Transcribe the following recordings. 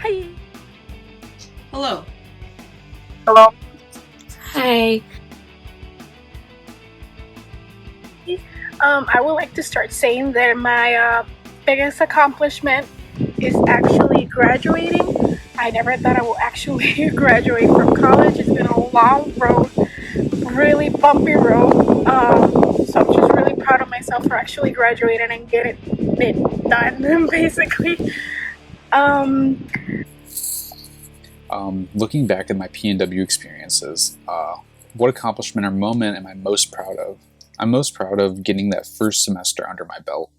Hi. Hello. Hello. Hi. I would like to start saying that my biggest accomplishment is actually graduating. I never thought I would actually graduate from college. It's been a long road, really bumpy road. So I'm just really proud of myself for actually graduating and getting it done, basically. Looking back at my PNW experiences, what accomplishment or moment am I most proud of? I'm most proud of getting that first semester under my belt.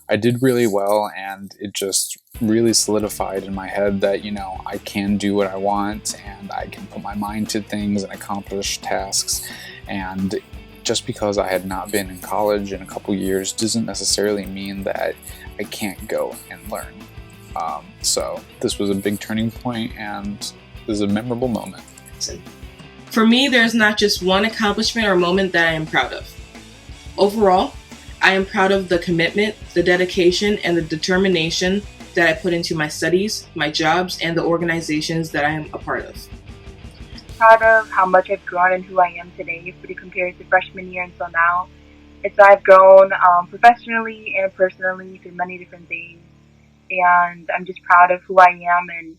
I did really well, and it just really solidified in my head that, I can do what I want, and I can put my mind to things and accomplish tasks. And just because I had not been in college in a couple years doesn't necessarily mean that I can't go and learn. So this was a big turning point, and it was a memorable moment. For me, there's not just one accomplishment or moment that I am proud of. Overall, I am proud of the commitment, the dedication, and the determination that I put into my studies, my jobs, and the organizations that I am a part of. Proud of how much I've grown and who I am today if we compare to freshman year until now. I've grown professionally and personally through many different things. And I'm just proud of who I am and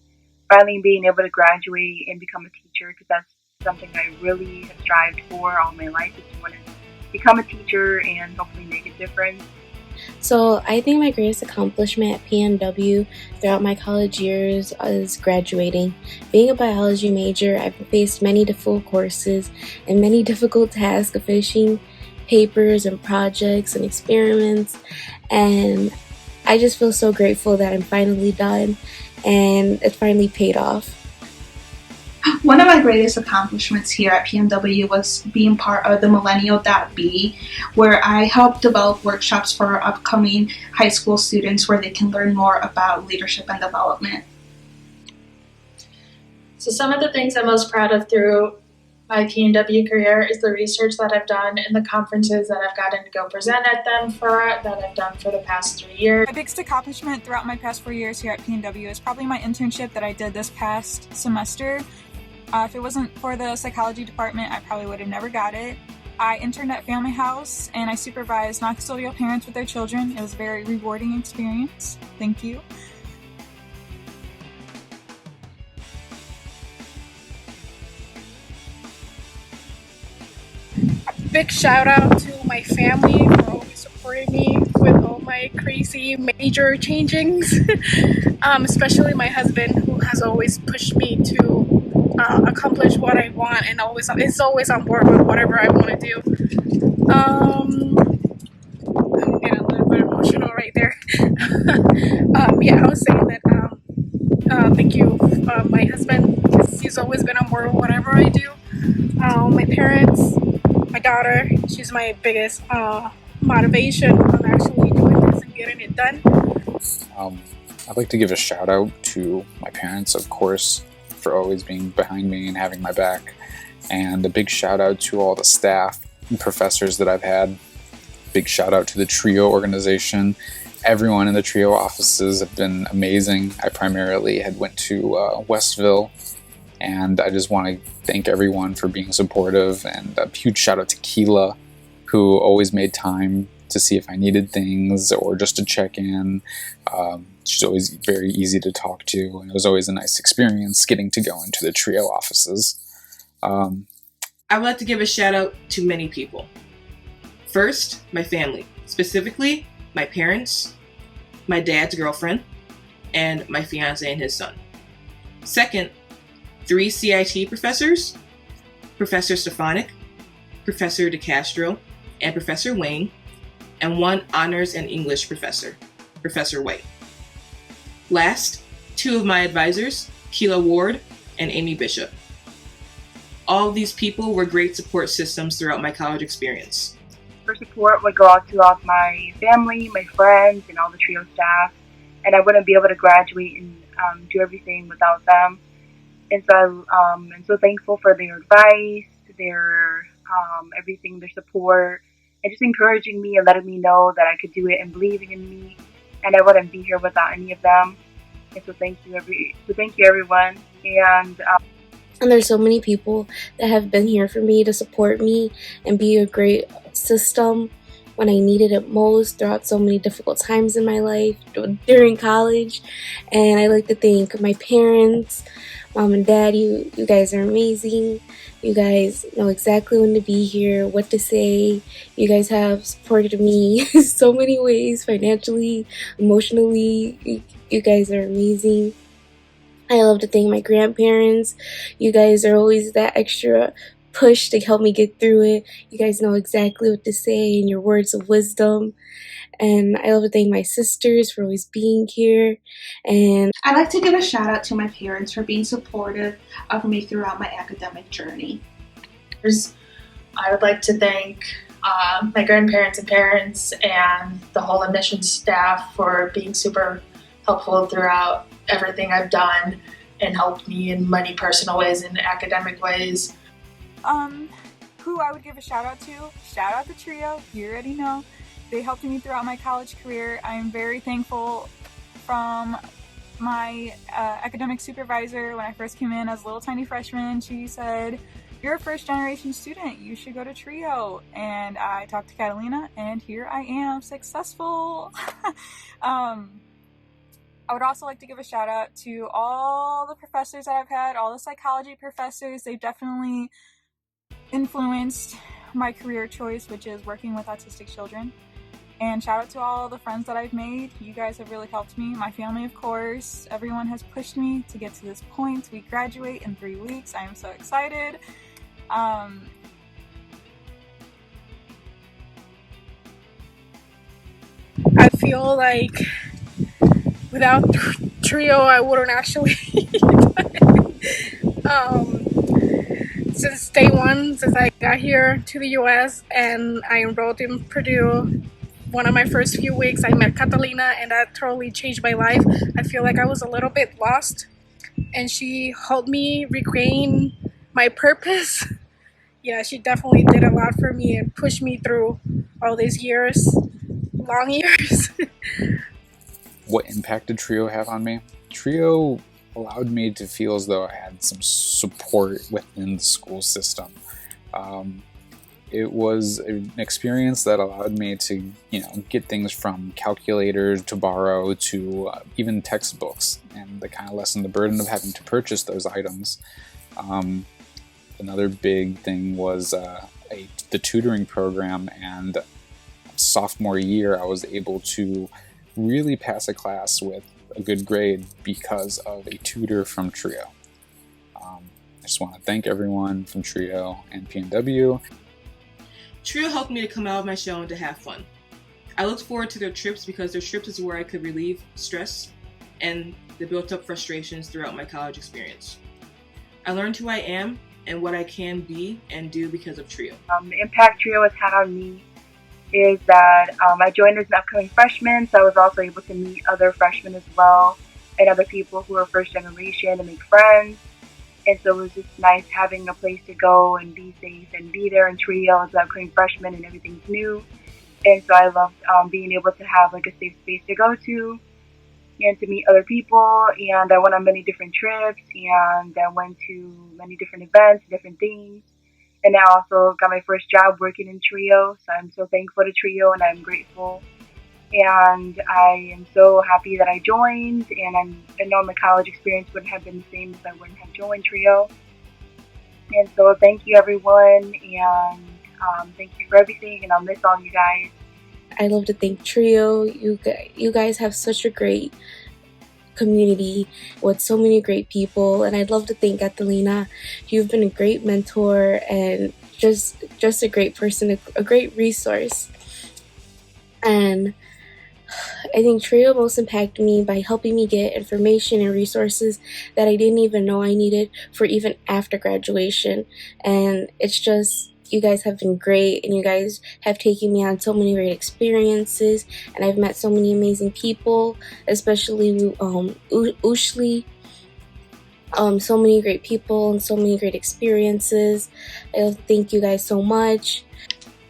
finally being able to graduate and become a teacher, because that's something I really have strived for all my life, is to want to become a teacher and hopefully make a difference. So I think my greatest accomplishment at PNW throughout my college years is graduating. Being a biology major, I've faced many difficult courses and many difficult tasks of finishing papers and projects and experiments, and I just feel so grateful that I'm finally done and it finally paid off. One of my greatest accomplishments here at PNW was being part of the Millennial.B, where I helped develop workshops for our upcoming high school students where they can learn more about leadership and development. So some of the things I'm most proud of through my PNW career is the research that I've done and the conferences that I've gotten to go present at them that I've done for the past 3 years. My biggest accomplishment throughout my past 4 years here at PNW is probably my internship that I did this past semester. If it wasn't for the psychology department, I probably would have never got it. I interned at Family House and I supervised non-custodial parents with their children. It was a very rewarding experience. Thank you. Big shout out to my family for always supporting me with all my crazy major changings. Especially my husband, who has always pushed me to accomplish what I want and is always on board with whatever I want to do. I'm getting a little bit emotional right there. I was saying that thank you, my husband, because he's always been on board with whatever I do. My parents, my daughter, she's my biggest motivation on actually doing this and getting it done. I'd like to give a shout out to my parents, of course, for always being behind me and having my back, and a big shout out to all the staff and professors that I've had. Big shout out to the TRIO organization. Everyone in the TRIO offices have been amazing. I primarily had went to Westville, and I just want to thank everyone for being supportive, and a huge shout out to Keela, who always made time to see if I needed things or just to check in. She's always very easy to talk to, and it was always a nice experience getting to go into the TRIO offices. I would like to give a shout out to many people. First, my family, specifically my parents, my dad's girlfriend, and my fiance and his son. Second, 3 CIT professors, Professor Stefanik, Professor DeCastro, and Professor Wayne, and 1 honors and English professor, Professor White. Last, 2 of my advisors, Keela Ward and Amy Bishop. All of these people were great support systems throughout my college experience. For support would go out to all my family, my friends, and all the TRIO staff, and I wouldn't be able to graduate and do everything without them. And so I'm so thankful for their advice, their everything, their support, and just encouraging me and letting me know that I could do it and believing in me, and I wouldn't be here without any of them. And so thank you everyone. And there's so many people that have been here for me to support me and be a great system when I needed it most throughout so many difficult times in my life during college. And I like to thank my parents, Mom and Dad. You guys are amazing. You guys know exactly when to be here, what to say. You guys have supported me so many ways, financially, emotionally. You guys are amazing. I love to thank my grandparents. You guys are always that extra push to help me get through it. You guys know exactly what to say and your words of wisdom. And I love to thank my sisters for always being here. And I'd like to give a shout out to my parents for being supportive of me throughout my academic journey. I would like to thank my grandparents and parents and the whole admissions staff for being super helpful throughout everything I've done and helped me in many personal ways and academic ways. Who I would give a shout out to Trio, you already know. They helped me throughout my college career. I am very thankful from my academic supervisor when I first came in as a little tiny freshman. She said, "You're a first generation student, you should go to Trio." And I talked to Catalina and here I am, successful. I would also like to give a shout out to all the professors that I've had, all the psychology professors. They've definitely influenced my career choice, which is working with autistic children. And shout out to all the friends that I've made. You guys have really helped me. My family, of course. Everyone has pushed me to get to this point. We graduate in 3 weeks. I am so excited. I feel like without Trio, I wouldn't actually. Since day one, since I got here to the U.S. and I enrolled in Purdue, one of my first few weeks, I met Catalina, and that totally changed my life. I feel like I was a little bit lost, and she helped me regain my purpose. Yeah, she definitely did a lot for me and pushed me through all these years, long years. What impact did Trio have on me? Trio allowed me to feel as though I had some support within the school system. It was an experience that allowed me to, get things from calculators to borrow to even textbooks, and that kind of lessened the burden of having to purchase those items. Another big thing was the tutoring program, and sophomore year I was able to really pass a class with a good grade because of a tutor from Trio. I just want to thank everyone from Trio and PNW. Trio helped me to come out of my shell and to have fun. I looked forward to their trips because their trips is where I could relieve stress and the built-up frustrations throughout my college experience. I learned who I am and what I can be and do because of Trio. The impact Trio has had on me is that I joined as an upcoming freshman, so I was also able to meet other freshmen as well and other people who are first generation and make friends. And so it was just nice having a place to go and be safe and be there in Trio as an upcoming freshman and everything's new. And so I loved being able to have like a safe space to go to and to meet other people. And I went on many different trips and I went to many different events, different things. And I also got my first job working in Trio, so I'm so thankful to Trio and I'm grateful. And I am so happy that I joined, and I know my college experience wouldn't have been the same if I wouldn't have joined Trio. And so thank you everyone, and thank you for everything, and I'll miss all you guys. I love to thank Trio. You guys have such a great community with so many great people, and I'd love to thank Catalina. You've been a great mentor and just a great person, a great resource. And I think Trio most impacted me by helping me get information and resources that I didn't even know I needed for even after graduation. And it's just, you guys have been great, and you guys have taken me on so many great experiences, and I've met so many amazing people, especially Ushli. So many great people and so many great experiences. I thank you guys so much.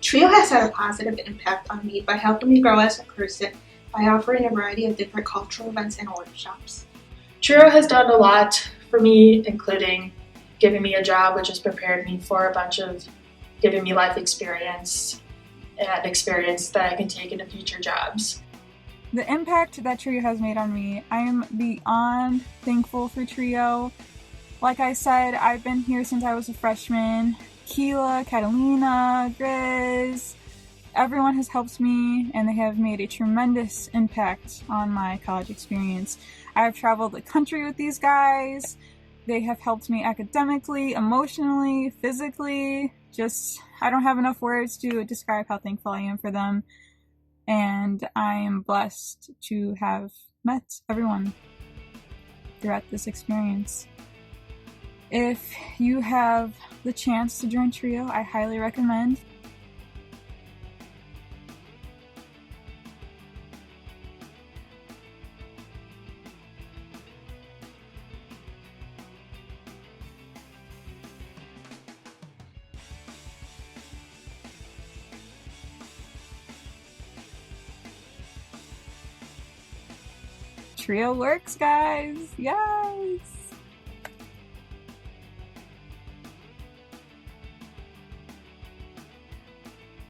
Trio has had a positive impact on me by helping me grow as a person by offering a variety of different cultural events and workshops. TRIO has done a lot for me, including giving me a job, which has prepared me for a bunch of giving me life experience and experience that I can take into future jobs. The impact that TRIO has made on me, I am beyond thankful for TRIO. Like I said, I've been here since I was a freshman. Keela, Catalina, Grizz, everyone has helped me, and they have made a tremendous impact on my college experience. I have traveled the country with these guys. They have helped me academically, emotionally, physically. I don't have enough words to describe how thankful I am for them. And I am blessed to have met everyone throughout this experience. If you have the chance to join TRIO, I highly recommend. TRIO works, guys! Yes!